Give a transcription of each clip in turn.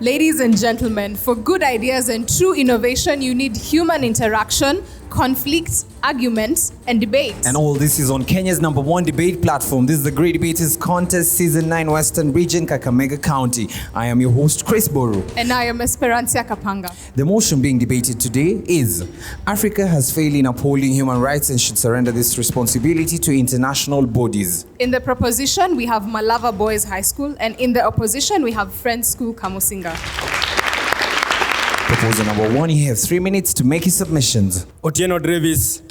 Ladies and gentlemen, for good ideas and true innovation, you need human interaction, conflicts, arguments, and debate. And all this is on Kenya's #1 debate platform. This is the Great Debaters Contest Season 9 Western Region, Kakamega County. I am your host, Chris Boru. And I am Esperantia Kapanga. The motion being debated today is Africa has failed in upholding human rights and should surrender this responsibility to international bodies. In the proposition, we have Malava Boys High School, and in the opposition, we have Friends School Kamusinga. Proposal #1, you have 3 minutes to make your submissions. Otieno Davis,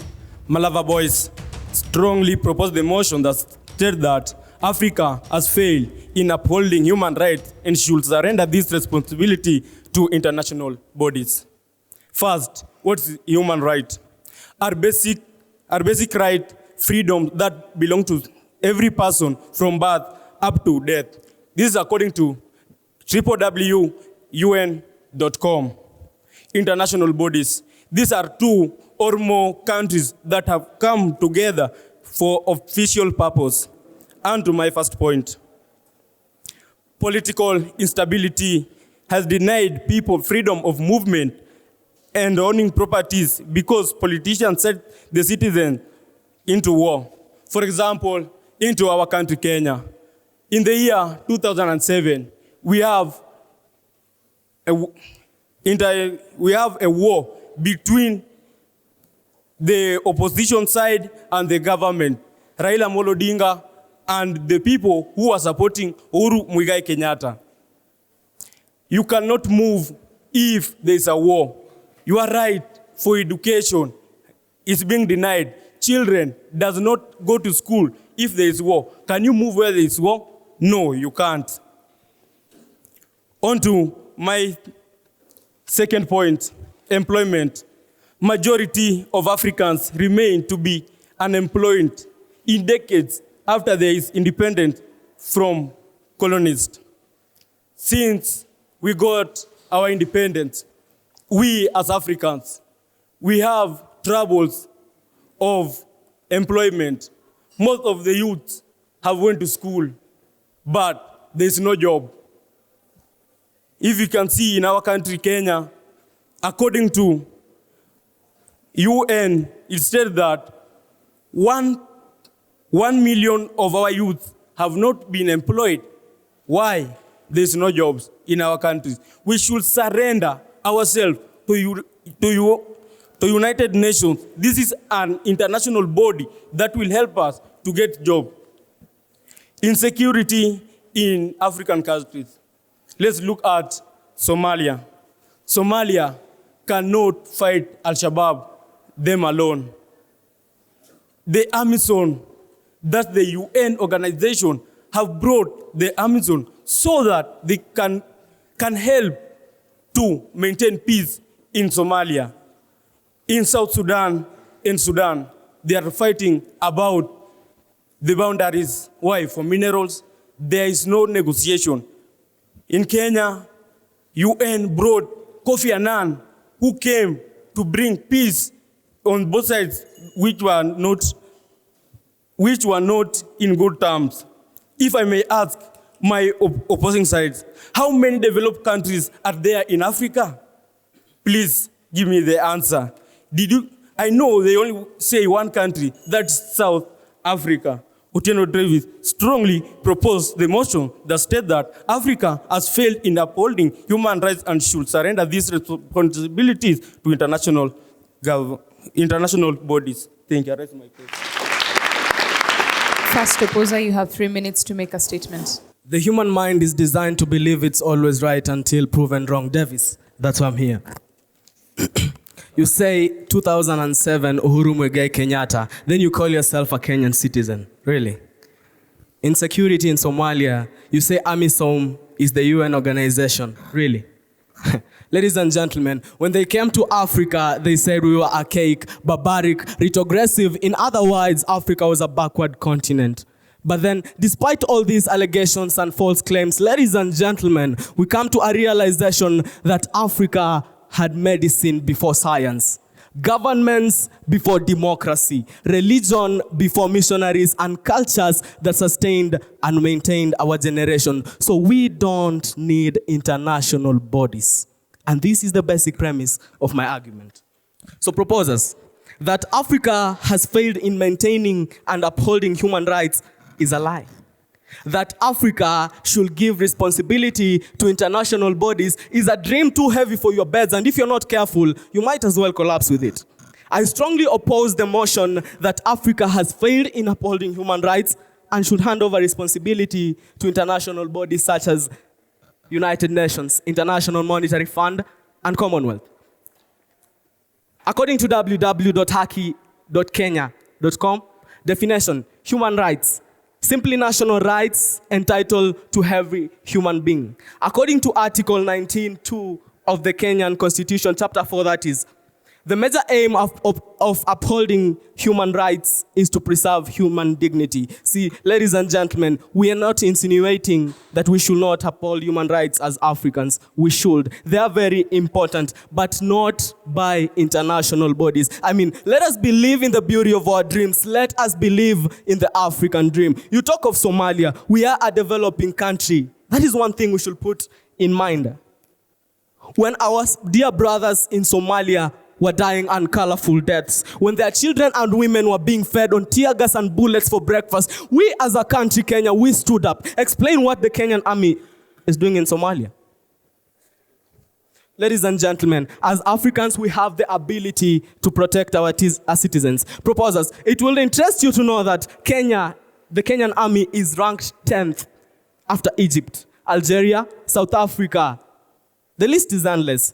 Malava Boys, strongly propose the motion that states that Africa has failed in upholding human rights and should surrender this responsibility to international bodies. First, what's human right? Our basic right, freedom that belong to every person from birth up to death. This is according to www.un.com. International bodies. These are 2 or more countries that have come together for official purpose. And to my first point, political instability has denied people freedom of movement and owning properties because politicians set the citizens into war. For example, into our country, Kenya. In the year 2007, we have a war between the opposition side and the government, Raila Amolo Odinga and the people who are supporting Uhuru Muigai Kenyatta. You cannot move if there is a war. Your right for education is being denied. Children does not go to school if there is war. Can you move where there is war? No, you can't. On to my second point, employment. Majority of Africans remain to be unemployed in decades after there is independence from colonists. Since we got our independence, we as Africans, we have troubles of employment. Most of the youth have went to school, but there is no job. If you can see in our country, Kenya, according to UN, it said that 1 million of our youth have not been employed. Why? There's no jobs in our countries. We should surrender ourselves to United Nations. This is an international body that will help us to get jobs. Insecurity in African countries. Let's look at Somalia. Somalia cannot fight Al-Shabaab them alone. The Amazon, that the UN organization, have brought the Amazon so that they can help to maintain peace in Somalia. In South Sudan, they are fighting about the boundaries. Why? For minerals, there is no negotiation. In Kenya, UN brought Kofi Annan, who came to bring peace on both sides, which were not in good terms. If I may ask my opposing sides, how many developed countries are there in Africa? Please give me the answer. I know they only say one country, that's South Africa. Otieno Davis strongly proposed the motion that states that Africa has failed in upholding human rights and should surrender these responsibilities to international bodies. Thank you. I raise my case. First opposer, you have 3 minutes to make a statement. The human mind is designed to believe it's always right until proven wrong. Davis, that's why I'm here. You say 2007 Uhuru Muigai Kenyatta, then you call yourself a Kenyan citizen. Really? Insecurity in Somalia, you say AMISOM is the UN organization. Really? Ladies and gentlemen, when they came to Africa, they said we were archaic, barbaric, retrogressive. In other words, Africa was a backward continent. But then, despite all these allegations and false claims, ladies and gentlemen, we come to a realization that Africa had medicine before science. Governments before democracy, religion before missionaries, and cultures that sustained and maintained our generation. So we don't need international bodies. And this is the basic premise of my argument. So proposers, that Africa has failed in maintaining and upholding human rights is a lie. That Africa should give responsibility to international bodies is a dream too heavy for your beds, and if you're not careful, you might as well collapse with it. I strongly oppose the motion that Africa has failed in upholding human rights and should hand over responsibility to international bodies such as United Nations, International Monetary Fund, and Commonwealth. According to www.haki.kenya.com, definition, human rights, simply national rights entitled to every human being. According to Article 19.2 of the Kenyan Constitution, Chapter 4, that is, the major aim of upholding human rights is to preserve human dignity. See, ladies and gentlemen, we are not insinuating that we should not uphold human rights as Africans. We should. They are very important, but not by international bodies. I mean, let us believe in the beauty of our dreams. Let us believe in the African dream. You talk of Somalia. We are a developing country. That is one thing we should put in mind. When our dear brothers in Somalia were dying uncolorful deaths, when their children and women were being fed on tear gas and bullets for breakfast, we as a country, Kenya, we stood up. Explain what the Kenyan army is doing in Somalia. Ladies and gentlemen, as Africans, we have the ability to protect our citizens. Proposers, it will interest you to know that Kenya, the Kenyan army is ranked 10th after Egypt, Algeria, South Africa. The list is endless.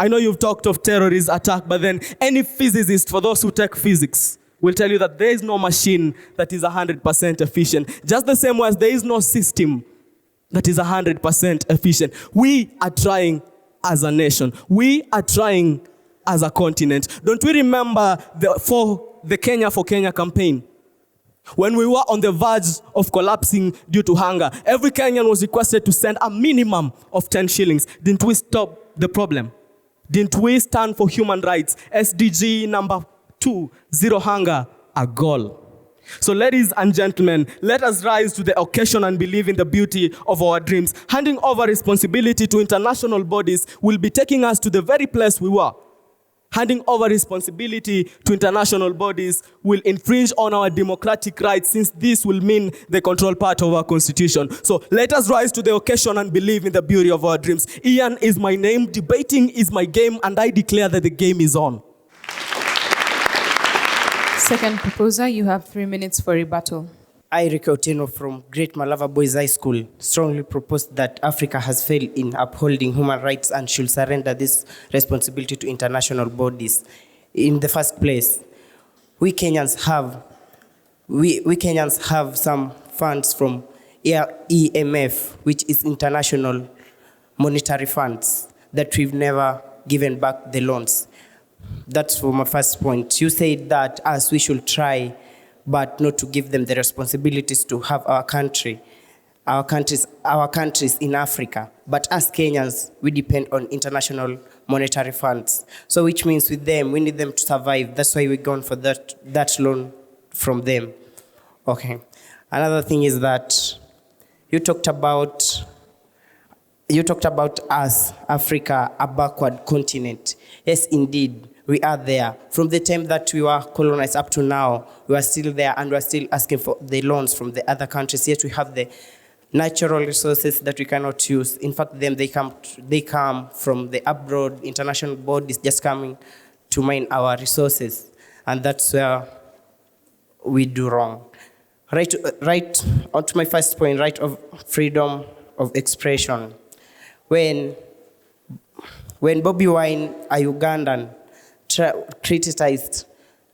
I know you've talked of terrorist attack, but then any physicist, for those who take physics, will tell you that there is no machine that is 100% efficient. Just the same way as there is no system that is 100% efficient. We are trying as a nation. We are trying as a continent. Don't we remember the Kenya for Kenya campaign? When we were on the verge of collapsing due to hunger, every Kenyan was requested to send a minimum of 10 shillings. Didn't we stop the problem? Didn't we stand for human rights? SDG number 2, zero hunger, a goal. So ladies and gentlemen, let us rise to the occasion and believe in the beauty of our dreams. Handing over responsibility to international bodies will be taking us to the very place we were. Handing over responsibility to international bodies will infringe on our democratic rights, since this will mean they control part of our constitution. So let us rise to the occasion and believe in the beauty of our dreams. Ian is my name, debating is my game, and I declare that the game is on. Second proposer, you have 3 minutes for rebuttal. I, Ricky Otieno from Great Malava Boys High School, strongly propose that Africa has failed in upholding human rights and should surrender this responsibility to international bodies. In the first place, we Kenyans have some funds from EMF, which is International Monetary Funds, that we've never given back the loans. That's for my first point. You said that us, we should try, but not to give them the responsibilities to have our countries in Africa. But as Kenyans, we depend on international monetary funds. So which means with them, we need them to survive. That's why we're going for that loan from them. Okay. Another thing is that you talked about us, Africa, a backward continent. Yes, indeed. We are there. From the time that we were colonized up to now, we are still there, and we are still asking for the loans from the other countries. Yet we have the natural resources that we cannot use. In fact, they come from the abroad, international bodies just coming to mine our resources. And that's where we do wrong. Right on to my first point, right of freedom of expression. When Bobi Wine, a Ugandan, criticized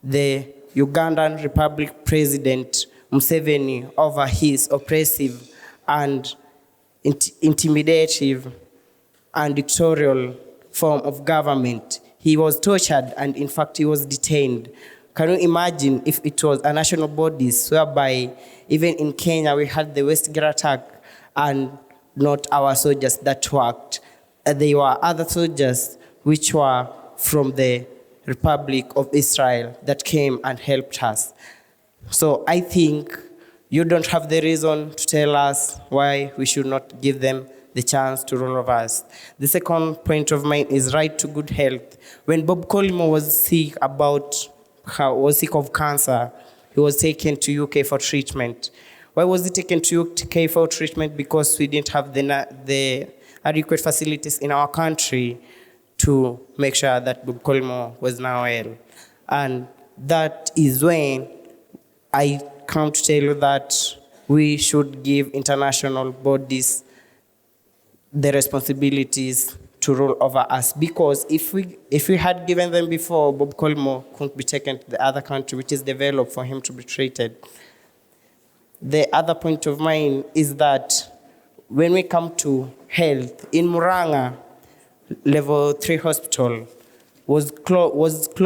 the Ugandan Republic President Museveni over his oppressive and intimidative and dictatorial form of government, he was tortured and in fact he was detained. Can you imagine if it was a national bodies whereby even in Kenya we had the Westgate attack and not our soldiers that worked? They were other soldiers which were from the Republic of Israel that came and helped us. So I think you don't have the reason to tell us why we should not give them the chance to rule over us. The second point of mine is right to good health. When Bob Collymore was sick of cancer, he was taken to UK for treatment. Why was he taken to UK for treatment? Because we didn't have the adequate facilities in our country to make sure that Bob Collymore was now well. And that is when I come to tell you that we should give international bodies the responsibilities to rule over us. Because if we had given them before, Bob Collymore couldn't be taken to the other country, which is developed, for him to be treated. The other point of mine is that when we come to health, in Muranga, level 3 hospital was closed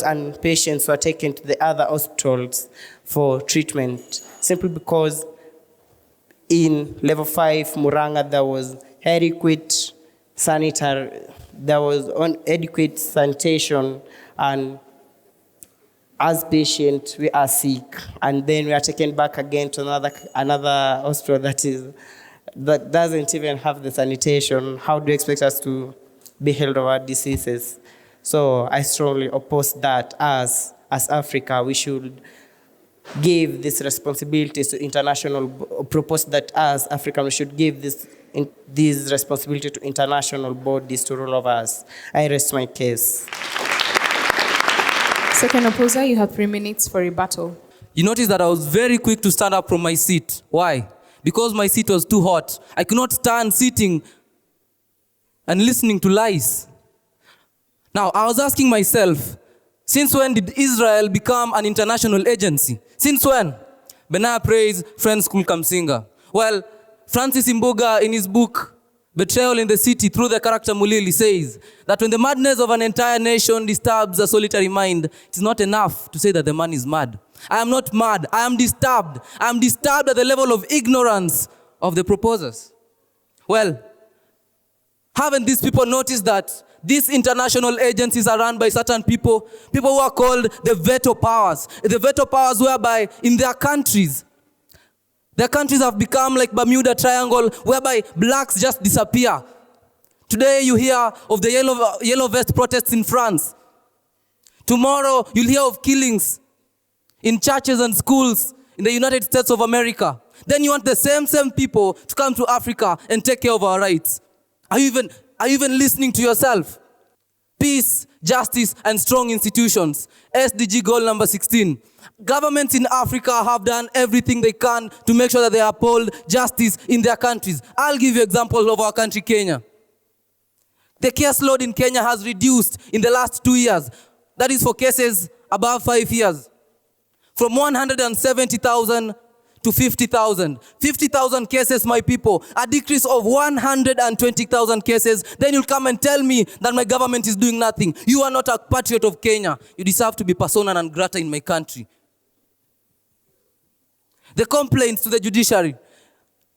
and patients were taken to the other hospitals for treatment, simply because in level 5 Muranga there was adequate sanitation, and as patients we are sick and then we are taken back again to another hospital that doesn't even have the sanitation. How do you expect us to be healed of our diseases? So I strongly oppose that. As Africa, we should give these responsibilities to propose that as Africa, we should give these responsibilities to international bodies to rule over us. I rest my case. Second opposer, you have 3 minutes for rebuttal. You notice that I was very quick to stand up from my seat. Why? Because my seat was too hot. I could not stand sitting and listening to lies. Now, I was asking myself, since when did Israel become an international agency? Since when? Benaya prays friend school Kamusinga. Well, Francis Imbuga in his book, Betrayal in the City, through the character Mulili, says that when the madness of an entire nation disturbs a solitary mind, it is not enough to say that the man is mad. I am not mad. I am disturbed. I am disturbed at the level of ignorance of the proposers. Well, haven't these people noticed that these international agencies are run by certain people who are called the veto powers? The veto powers whereby in their countries have become like Bermuda Triangle, whereby blacks just disappear. Today you hear of the yellow vest protests in France. Tomorrow you'll hear of killings in churches and schools in the United States of America. Then you want the same people to come to Africa and take care of our rights. Are you even listening to yourself? Peace, justice, and strong institutions. SDG goal number 16. Governments in Africa have done everything they can to make sure that they uphold justice in their countries. I'll give you examples of our country, Kenya. The case load in Kenya has reduced in the last 2 years. That is for cases above 5 years. From 170,000 to 50,000. 50,000 cases, my people. A decrease of 120,000 cases. Then you'll come and tell me that my government is doing nothing. You are not a patriot of Kenya. You deserve to be persona non grata in my country. The complaints to the judiciary.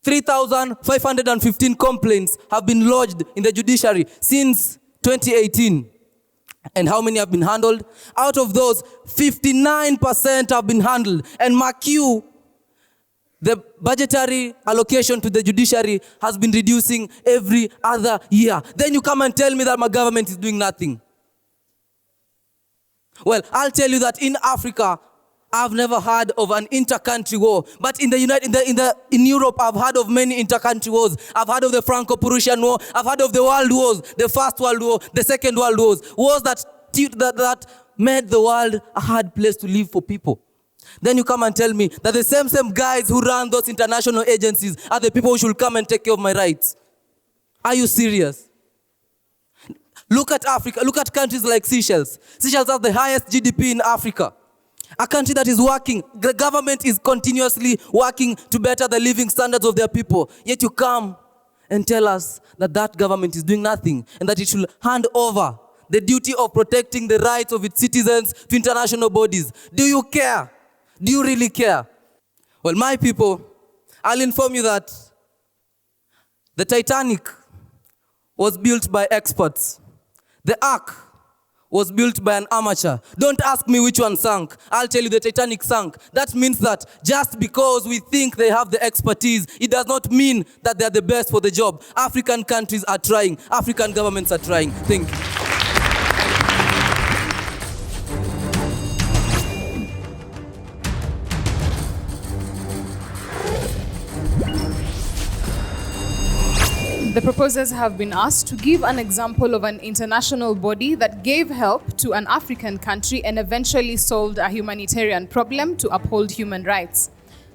3,515 complaints have been lodged in the judiciary since 2018. And how many have been handled? Out of those, 59% have been handled. And mark you, the budgetary allocation to the judiciary has been reducing every other year. Then you come and tell me that my government is doing nothing. Well, I'll tell you that in Africa, I've never heard of an inter-country war. But in Europe, I've heard of many inter-country wars. I've heard of the Franco-Prussian War. I've heard of the World Wars, the First World War, the Second World Wars. Wars that made the world a hard place to live for people. Then you come and tell me that the same guys who run those international agencies are the people who should come and take care of my rights. Are you serious? Look at Africa. Look at countries like Seychelles. Seychelles has the highest GDP in Africa. A country that is working, the government is continuously working to better the living standards of their people. Yet you come and tell us that that government is doing nothing and that it should hand over the duty of protecting the rights of its citizens to international bodies. Do you care? Do you really care? Well, my people, I'll inform you that the Titanic was built by experts. The Ark was built by an amateur. Don't ask me which one sank. I'll tell you the Titanic sank. That means that just because we think they have the expertise, it does not mean that they're the best for the job. African countries are trying. African governments are trying. Thank you. The proposers have been asked to give an example of an international body that gave help to an African country and eventually solved a humanitarian problem to uphold human rights.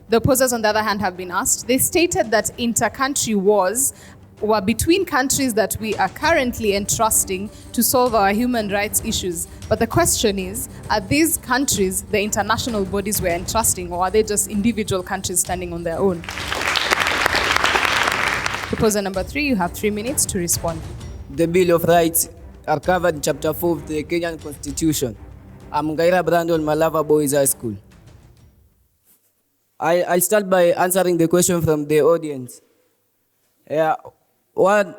The opposers, on the other hand, have been asked. They stated that inter-country wars were between countries that we are currently entrusting to solve our human rights issues. But the question is, are these countries the international bodies we're entrusting, or are they just individual countries standing on their own? Proposer number 3, you have 3 minutes to respond. The Bill of Rights are covered in Chapter 4 of the Kenyan Constitution. I'm Gaira Brandon, Malava Boys High School. I'll start by answering the question from the audience. One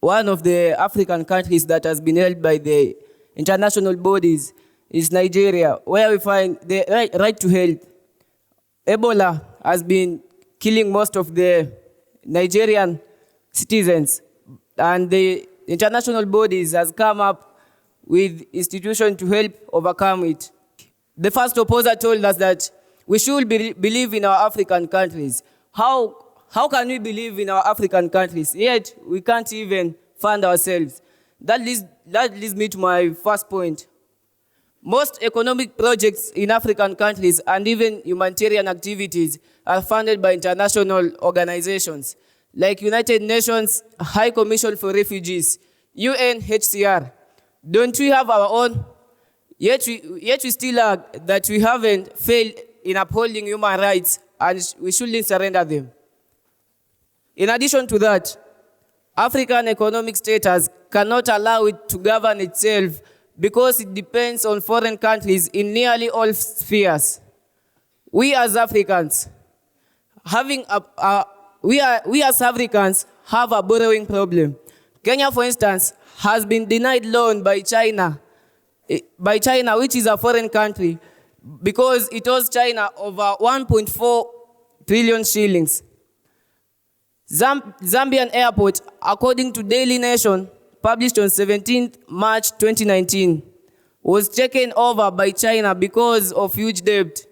of the African countries that has been held by the international bodies is Nigeria, where we find the right to health. Ebola has been killing most of the Nigerian citizens, and the international bodies has come up with institutions to help overcome it. The first opposer told us that we should believe in our African countries. How can we believe in our African countries, yet we can't even fund ourselves? That leads me to my first point. Most economic projects in African countries and even humanitarian activities are funded by international organizations like United Nations High Commission for Refugees, UNHCR. Don't we have our own? Yet we still are that we haven't failed in upholding human rights, and we shouldn't surrender them. In addition to that, African economic status cannot allow it to govern itself because it depends on foreign countries in nearly all spheres. We as Africans, we as Africans have a borrowing problem. Kenya, for instance, has been denied loan by China, which is a foreign country, because it owes China over 1.4 trillion shillings. Zambian airport, according to Daily Nation, published on 17th March 2019, was taken over by China because of huge debt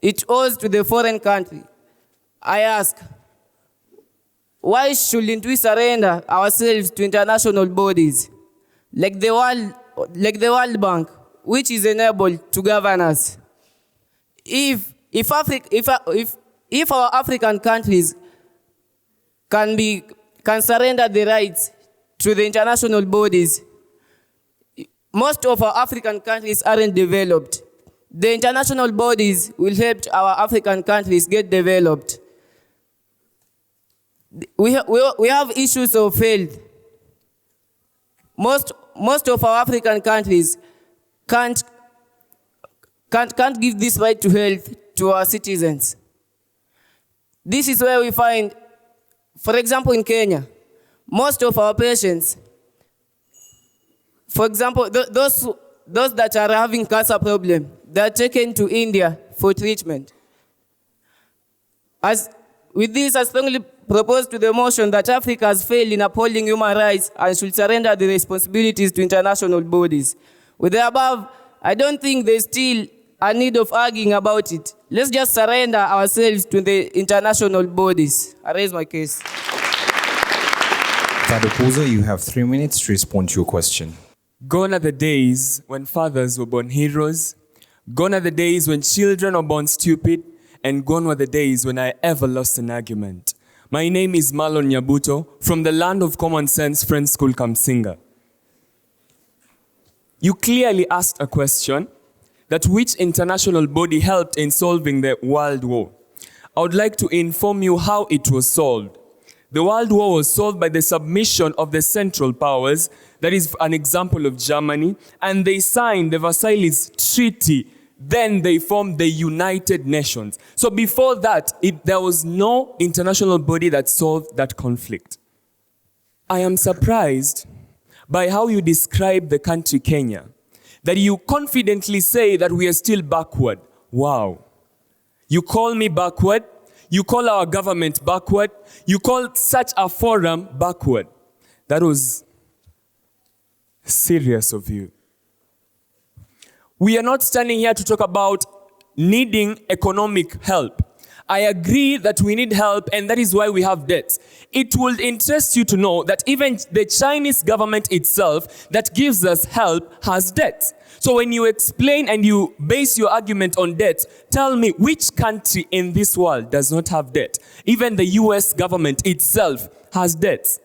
it owes to the foreign country. I ask, why shouldn't we surrender ourselves to international bodies like the World Bank, which is enabled to govern us? If our African countries can surrender the rights to the international bodies, most of our African countries aren't developed. The international bodies will help our African countries get developed. We have issues of health. Most of our African countries can't give this right to health to our citizens. This is where we find, for example, in Kenya, most of our patients, for example, those that are having cancer problem, they are taken to India for treatment. With this, I strongly propose to the motion that Africa has failed in upholding human rights and should surrender the responsibilities to international bodies. With the above, I don't think there's still a need of arguing about it. Let's just surrender ourselves to the international bodies. I raise my case. Third opposer, you have 3 minutes to respond to your question. Gone are the days when fathers were born heroes. Gone are the days when children were born stupid. And gone were the days when I ever lost an argument. My name is Marlon Nyabuto from the land of common sense Friends School, Kamusinga. You clearly asked a question that which international body helped in solving the World War. I would like to inform you how it was solved. The World War was solved by the submission of the Central Powers, that is an example of Germany, and they signed the Versailles Treaty. Then they formed the United Nations. So before that, there was no international body that solved that conflict. I am surprised by how you describe the country Kenya, that you confidently say that we are still backward. Wow. You call me backward. You call our government backward. You call such a forum backward. That was serious of you. We are not standing here to talk about needing economic help. I agree that we need help, and that is why we have debts. It will interest you to know that even the Chinese government itself that gives us help has debts. So when you explain and you base your argument on debt, tell me which country in this world does not have debt? Even the US government itself has debts.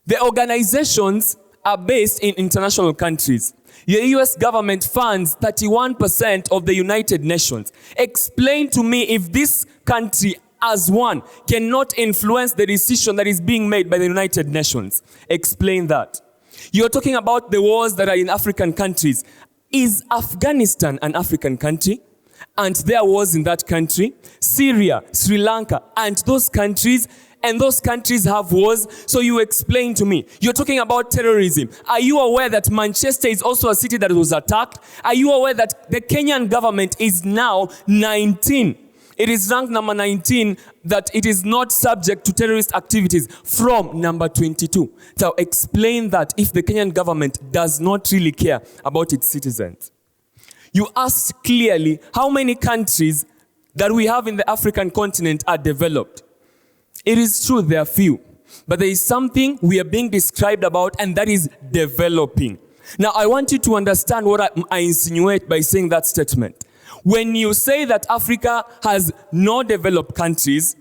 The organizations are based in international countries. The US government funds 31% of the United Nations. Explain to me if this country as one cannot influence the decision that is being made by the United Nations. Explain that. You're talking about the wars that are in African countries. Is Afghanistan an African country? And there was in that country, Syria, Sri Lanka, and those countries have wars. So you explain to me. You're talking about terrorism. Are you aware that Manchester is also a city that was attacked? Are you aware that the Kenyan government is now 19? It is ranked number 19, that it is not subject to terrorist activities from number 22. So explain that if the Kenyan government does not really care about its citizens. You asked clearly how many countries that we have in the African continent are developed. It is true there are few, but there is something we are being described about, and that is developing. Now, I want you to understand what I insinuate by saying that statement. When you say that Africa has no developed countries,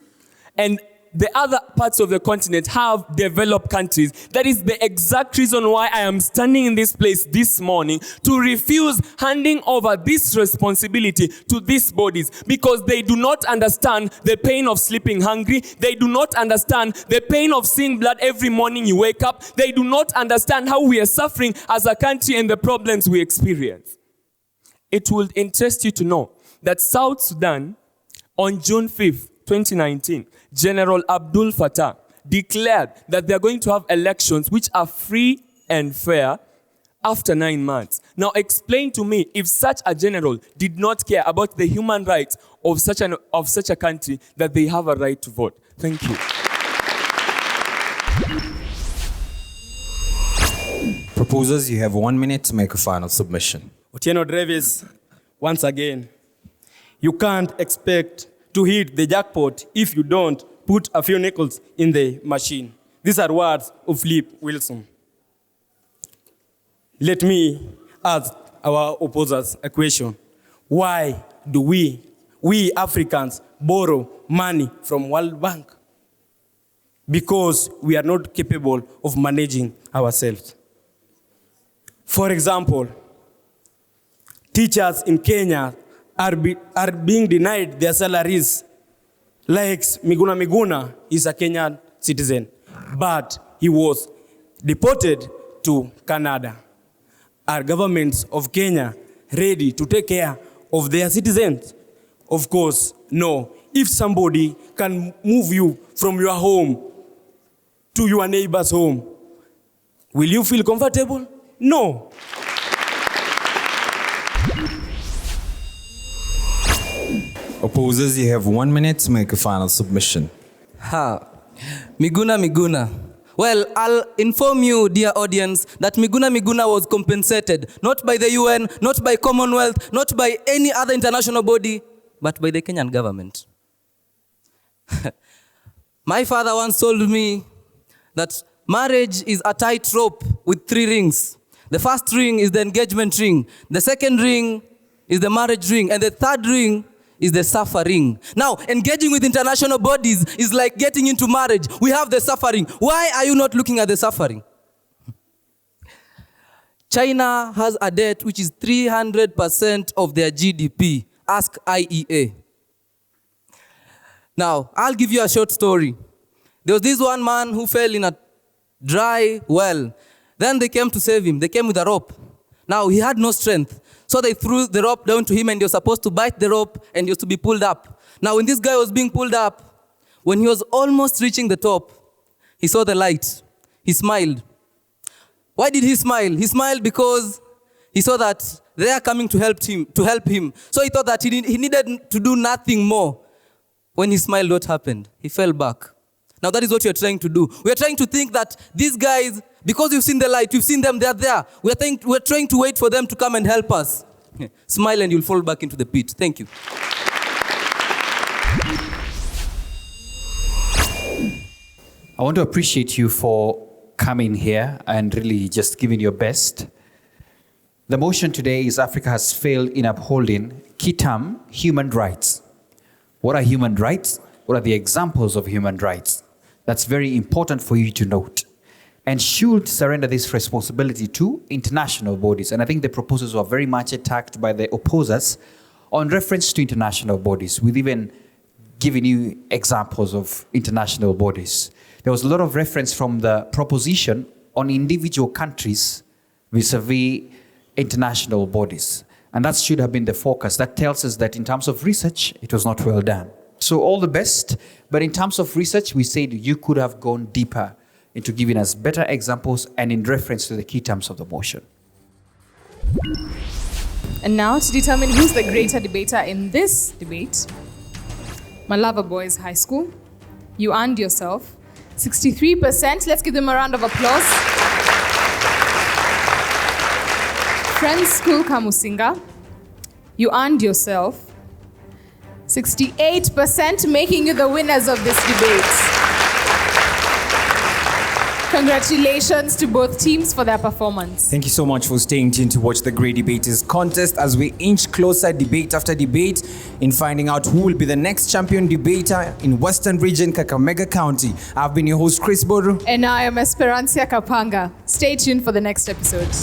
and the other parts of the continent have developed countries, that is the exact reason why I am standing in this place this morning to refuse handing over this responsibility to these bodies, because they do not understand the pain of sleeping hungry. They do not understand the pain of seeing blood every morning you wake up. They do not understand how we are suffering as a country and the problems we experience. It will interest you to know that South Sudan, on June 5th, 2019, General Abdul Fattah declared that they are going to have elections which are free and fair after 9 months. Now explain to me if such a general did not care about the human rights of such a country that they have a right to vote. Thank you. Proposers, you have 1 minute to make a final submission. Otieno Davis, once again, you can't expect to hit the jackpot if you don't put a few nickels in the machine. These are words of Flip Wilson. Let me ask our opposers a question. Why do we Africans, borrow money from World Bank? Because we are not capable of managing ourselves. For example, teachers in Kenya are being denied their salaries. Like Miguna is a Kenyan citizen, but he was deported to Canada. Are governments of Kenya ready to take care of their citizens? Of course, no. If somebody can move you from your home to your neighbor's home, will you feel comfortable? No. Opposers, you have 1 minute to make a final submission. Miguna. Well, I'll inform you, dear audience, that Miguna was compensated, not by the UN, not by Commonwealth, not by any other international body, but by the Kenyan government. My father once told me that marriage is a tightrope with 3 rings. The first ring is the engagement ring. The second ring is the marriage ring. And the third ring is the suffering. Now, engaging with international bodies is like getting into marriage. We have the suffering. Why are you not looking at the suffering? China has a debt which is 300% of their GDP. Ask IEA. Now, I'll give you a short story. There was this one man who fell in a dry well. Then they came to save him. They came with a rope. Now, he had no strength. So they threw the rope down to him, and he was supposed to bite the rope, and he was to be pulled up. Now, when this guy was being pulled up, when he was almost reaching the top, he saw the light. He smiled. Why did he smile? He smiled because he saw that they are coming to help him. So he thought that he needed to do nothing more. When he smiled, what happened? He fell back. Now that is what we are trying to do. We are trying to think that these guys, because you've seen the light, you've seen them, they are there. We are trying to wait for them to come and help us. Smile and you'll fall back into the pit. Thank you. I want to appreciate you for coming here and really just giving your best. The motion today is Africa has failed in upholding key term, human rights. What are human rights? What are the examples of human rights? That's very important for you to note. And should surrender this responsibility to international bodies. And I think the proposals were very much attacked by the opposers on reference to international bodies, with even giving you examples of international bodies. There was a lot of reference from the proposition on individual countries vis-a-vis international bodies. And that should have been the focus. That tells us that in terms of research, it was not well done. So all the best. But in terms of research, we said you could have gone deeper into giving us better examples and in reference to the key terms of the motion. And now to determine who's the greater debater in this debate, Malava Boys High School, you earned yourself 63%. Let's give them a round of applause. Friends School Kamusinga, you earned yourself 68%, making you the winners of this debate. Congratulations to both teams for their performance. Thank you so much for staying tuned to watch the Great Debaters contest as we inch closer debate after debate in finding out who will be the next champion debater in Western Region, Kakamega County. I've been your host, Chris Boru. And I am Esperancia Kapanga. Stay tuned for the next episode.